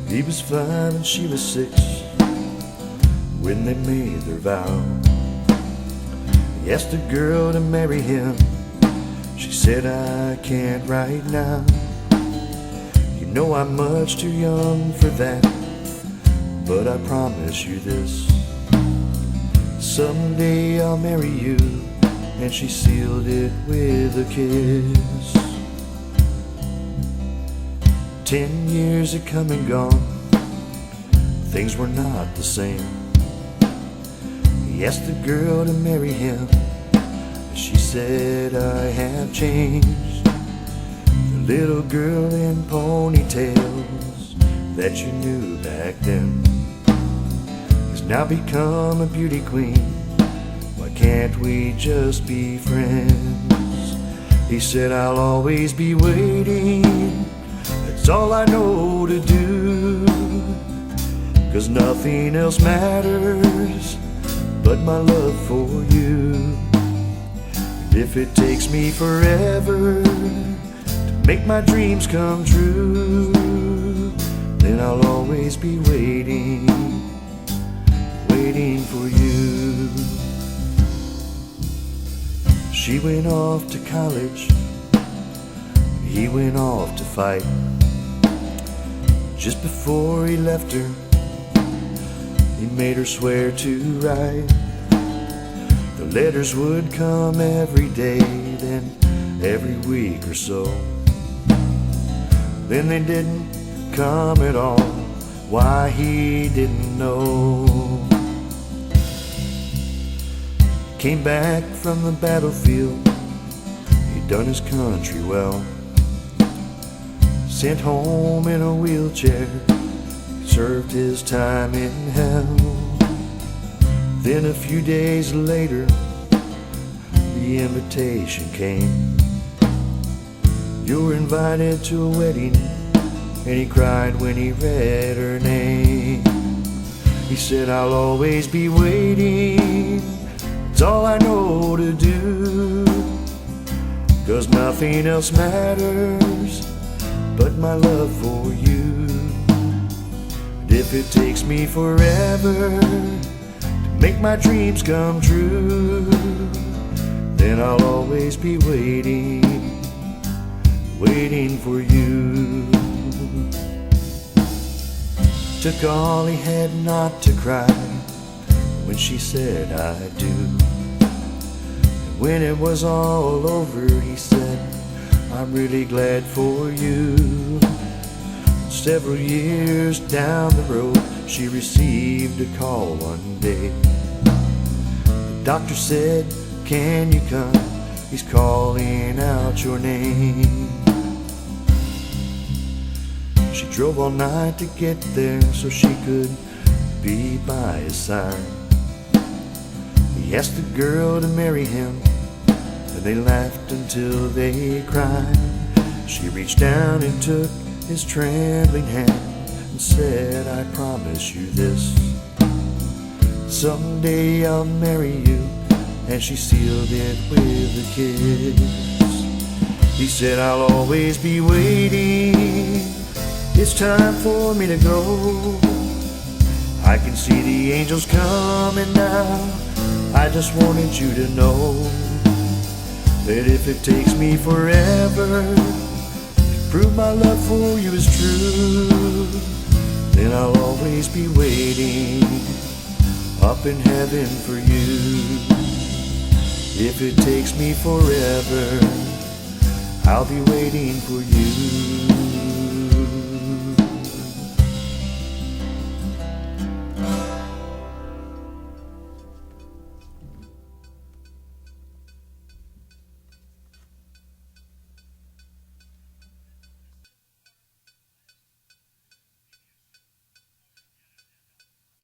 He was 5 and she was 6 when they made their vow. He asked the girl to marry him. She said, I can't right now. You know I'm much too young for that, but I promise you this: someday I'll marry you. And she sealed it with a kiss. 10 years had come and gone. Things were not the same. He asked the girl to marry him. She said, I have changed. The little girl in ponytails that you knew back then has now become a beauty queen. Why can't we just be friends? He said, I'll always be waiting. That's all I know to do. 'Cause nothing else matters but my love for you. And if it takes me forever to make my dreams come true, then I'll always be waiting, waiting for you. She went off to college, he went off to fight. Just before he left her, he made her swear to write. The letters would come every day, then every week or so. Then they didn't come at all. Why, he didn't know. Came back from the battlefield, he'd done his country well. Sent home in a wheelchair, served his time in hell. Then a few days later, the invitation came. You were invited to a wedding, and he cried when he read her name. He said, I'll always be waiting. It's all I know to do. 'Cause nothing else matters but my love for you. And if it takes me forever to make my dreams come true, then I'll always be waiting, waiting for you. Took all he had not to cry when she said I do. And when it was all over, he said, I'm really glad for you. Several years down the road, she received a call one day. The doctor said, can you come? He's calling out your name. She drove all night to get there so she could be by his side. He asked the girl to marry him, and they laughed until they cried. She reached down and took his trembling hand and said, I promise you this: someday I'll marry you. And she sealed it with a kiss. He said, I'll always be waiting. It's time for me to go. I can see the angels coming now. I just wanted you to know that if it takes me forever to prove my love for you is true, then I'll always be waiting up in heaven for you. If it takes me forever, I'll be waiting for you.